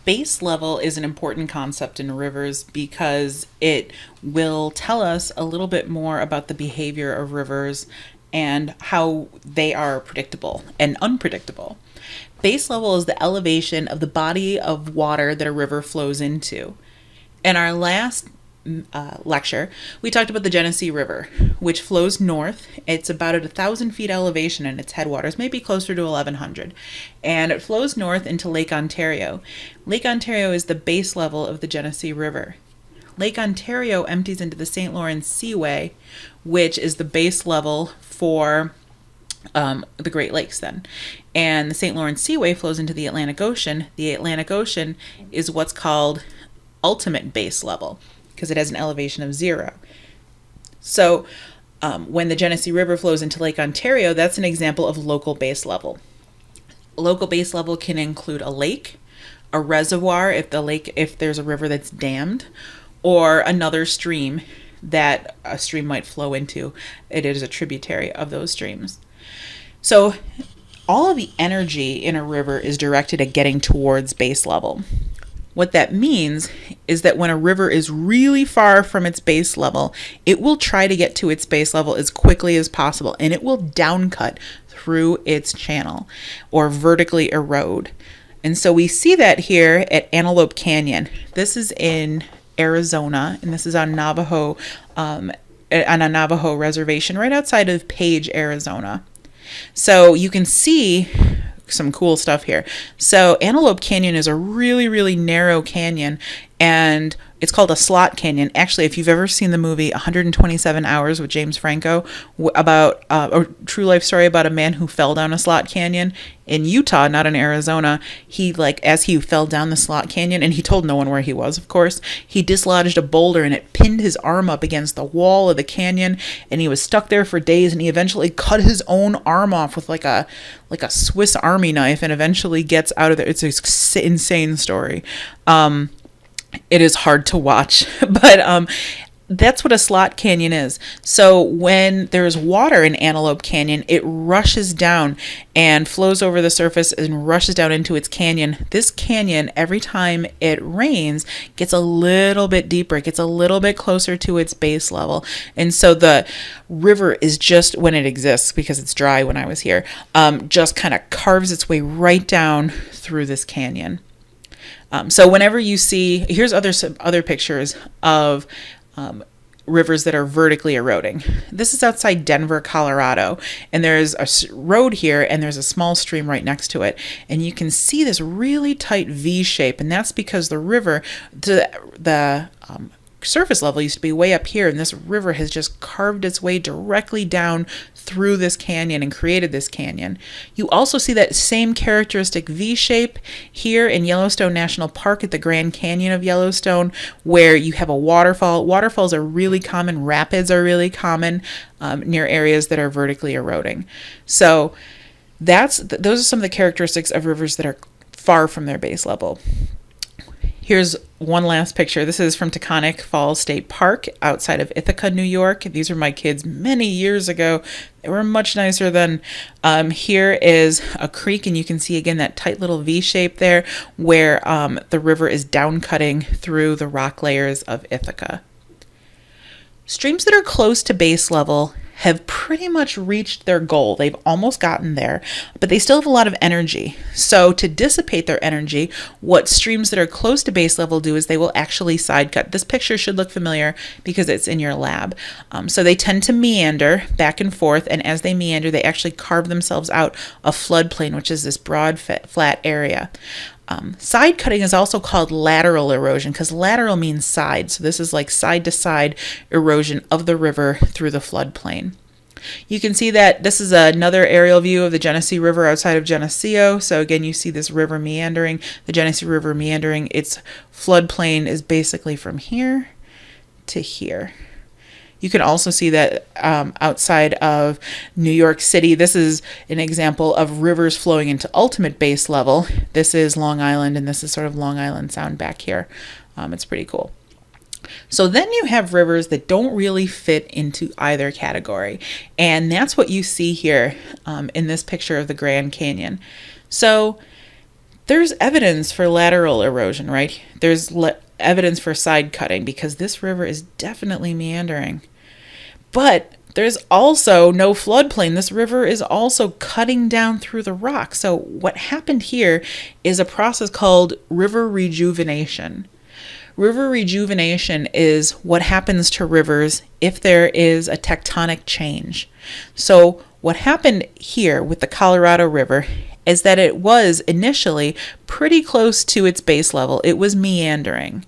Base level is an important concept in rivers because it will tell us a little bit more about the behavior of rivers and how they are predictable and unpredictable. Base level is the elevation of the body of water that a river flows into. In our last lecture, we talked about the Genesee River, which flows north. It's about at 1,000 feet elevation in its headwaters, maybe closer to 1,100. And it flows north into Lake Ontario. Lake Ontario is the base level of the Genesee River. Lake Ontario empties into the St. Lawrence Seaway, which is the base level for the Great Lakes then. And the St. Lawrence Seaway flows into the Atlantic Ocean. The Atlantic Ocean is what's called ultimate base level because it has an elevation of 0. So when the Genesee River flows into Lake Ontario, that's an example of local base level. Local base level can include a lake, a reservoir if there's a river that's dammed, or another stream that a stream might flow into. It is a tributary of those streams. So all of the energy in a river is directed at getting towards base level. What that means is that when a river is really far from its base level, it will try to get to its base level as quickly as possible, and it will downcut through its channel or vertically erode. And so we see that here at Antelope Canyon. This is in Arizona, and this is on a Navajo reservation right outside of Page, Arizona. So you can see some cool stuff here. So Antelope Canyon is a really, really narrow canyon, and it's called a slot canyon. Actually, if you've ever seen the movie 127 Hours with James Franco, about a true life story about a man who fell down a slot canyon in Utah, not in Arizona. As he fell down the slot canyon, and he told no one where he was, of course, he dislodged a boulder and it pinned his arm up against the wall of the canyon, and he was stuck there for days, and he eventually cut his own arm off with like a Swiss Army knife and eventually gets out of there. It's an insane story. It is hard to watch, but that's what a slot canyon is. So when there's water in Antelope Canyon, it rushes down and flows over the surface and rushes down into its canyon. This canyon, every time it rains, gets a little bit deeper. It gets a little bit closer to its base level. And so the river is just, when it exists, because it's dry when I was here, just kind of carves its way right down through this canyon. So whenever you see, here's other pictures of rivers that are vertically eroding. This is outside Denver, Colorado, and there's a road here, and there's a small stream right next to it, and you can see this really tight V shape, and that's because the river, the surface level used to be way up here, and this river has just carved its way directly down through this canyon and created this canyon. You also see that same characteristic V shape here in Yellowstone National Park at the Grand Canyon of Yellowstone, where you have a waterfall. Waterfalls are really common. Rapids are really common near areas that are vertically eroding. So those are some of the characteristics of rivers that are far from their base level. Here's one last picture. This is from Taconic Falls State Park outside of Ithaca, New York. These are my kids many years ago. They were much nicer then. Here is a creek, and you can see again that tight little V shape there where the river is down cutting through the rock layers of Ithaca. Streams that are close to base level have pretty much reached their goal. They've almost gotten there, but they still have a lot of energy. So to dissipate their energy, what streams that are close to base level do is they will actually side cut. This picture should look familiar because it's in your lab. So they tend to meander back and forth, and as they meander, they actually carve themselves out a floodplain, which is this broad, flat area. Side cutting is also called lateral erosion because lateral means side. So this is like side to side erosion of the river through the floodplain. You can see that this is another aerial view of the Genesee River outside of Geneseo. So again, you see this river meandering, the Genesee River meandering. Its floodplain is basically from here to here. You can also see that outside of New York City, this is an example of rivers flowing into ultimate base level. This is Long Island, and this is sort of Long Island Sound back here. It's pretty cool. So then you have rivers that don't really fit into either category. And that's what you see here in this picture of the Grand Canyon. So There's evidence for lateral erosion, right? There's evidence for side cutting because this river is definitely meandering. But there's also no floodplain. This river is also cutting down through the rock. So what happened here is a process called river rejuvenation. River rejuvenation is what happens to rivers if there is a tectonic change. So what happened here with the Colorado River is that it was initially pretty close to its base level. It was meandering.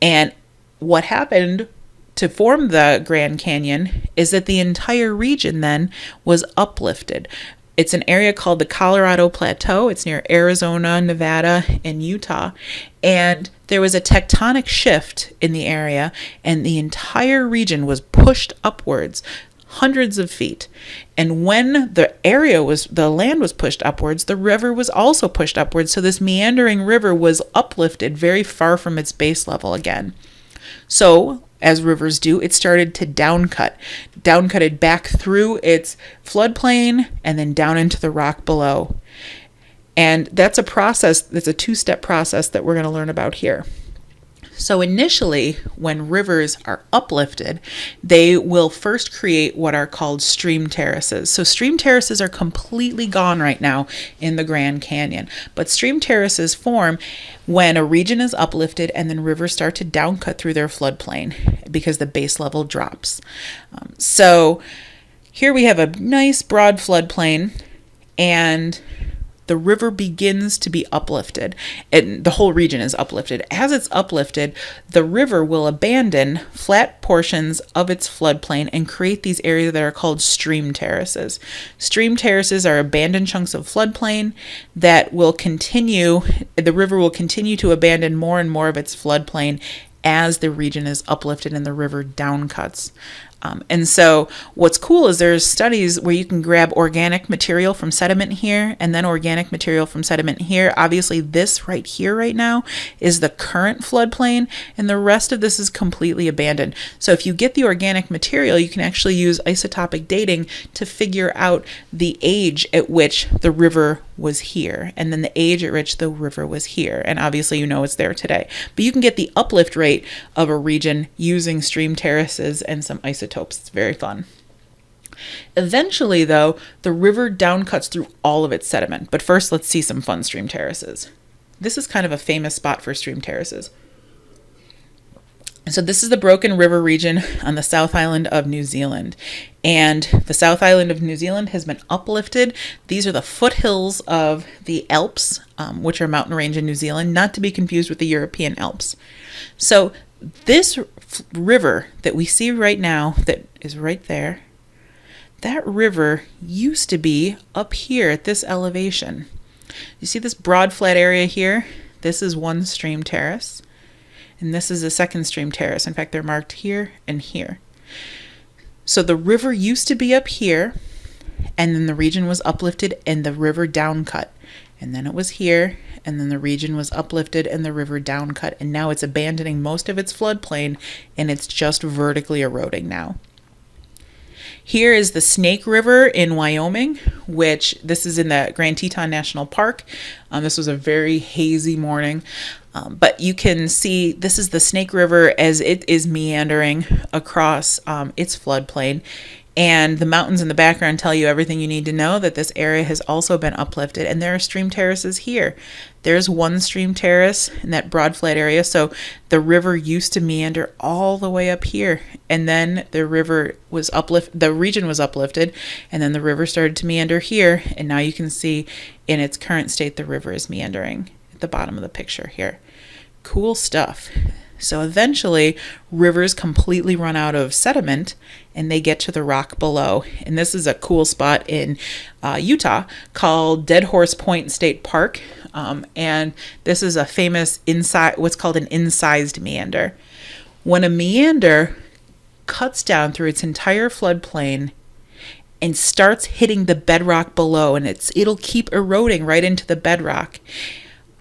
And what happened to form the Grand Canyon is that the entire region then was uplifted. It's an area called the Colorado Plateau. It's near Arizona, Nevada, and Utah. And there was a tectonic shift in the area, and the entire region was pushed upwards hundreds of feet. And when the land was pushed upwards, the river was also pushed upwards. So this meandering river was uplifted very far from its base level again. So, as rivers do, it started to downcutted back through its floodplain and then down into the rock below. And that's a process, that's a two-step process that we're going to learn about here. So initially, when rivers are uplifted, they will first create what are called stream terraces. So stream terraces are completely gone right now in the Grand Canyon. But stream terraces form when a region is uplifted and then rivers start to downcut through their floodplain because the base level drops. So here we have a nice broad floodplain, and the river begins to be uplifted, and the whole region is uplifted. As it's uplifted, the river will abandon flat portions of its floodplain and create these areas that are called stream terraces. Stream terraces are abandoned chunks of floodplain that will continue, the river will continue to abandon more and more of its floodplain as the region is uplifted and the river downcuts. And so what's cool is there's studies where you can grab organic material from sediment here and then organic material from sediment here. Obviously, this right here right now is the current floodplain, and the rest of this is completely abandoned. So if you get the organic material, you can actually use isotopic dating to figure out the age at which the river was here, and then the age at which the river was here. And obviously, you know it's there today. But you can get the uplift rate of a region using stream terraces and some isotopes. It's very fun. Eventually, though, the river downcuts through all of its sediment. But first, let's see some fun stream terraces. This is kind of a famous spot for stream terraces. So this is the Broken River region on the South Island of New Zealand. And the South Island of New Zealand has been uplifted. These are the foothills of the Alps, which are a mountain range in New Zealand, not to be confused with the European Alps. So this river that we see right now, that is right there, that river used to be up here at this elevation. You see this broad flat area here? This is one stream terrace, and this is a second stream terrace. In fact, they're marked here and here. So the river used to be up here, and then the region was uplifted and the river downcut. And then it was here, and then the region was uplifted and the river downcut, and now it's abandoning most of its floodplain, and it's just vertically eroding now. Here is the Snake River in Wyoming, which this is in the Grand Teton National Park. This was a very hazy morning, but you can see this is the Snake River as it is meandering across its floodplain. And the mountains in the background tell you everything you need to know, that this area has also been uplifted. And there are stream terraces here. There's one stream terrace in that broad flat area. So the river used to meander all the way up here. And then the river was the region was uplifted. And then the river started to meander here. And now you can see in its current state, the river is meandering at the bottom of the picture here. Cool stuff. So eventually, rivers completely run out of sediment and they get to the rock below. And this is a cool spot in Utah called Dead Horse Point State Park. And this is a famous what's called an incised meander. When a meander cuts down through its entire floodplain and starts hitting the bedrock below, and it'll keep eroding right into the bedrock.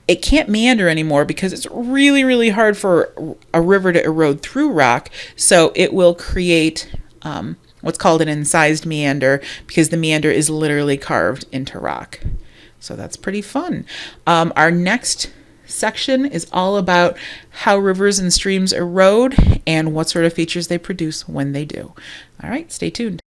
It can't meander anymore because it's really, really hard for a river to erode through rock. So it will create what's called an incised meander because the meander is literally carved into rock. So that's pretty fun. Our next section is all about how rivers and streams erode and what sort of features they produce when they do. All right, stay tuned.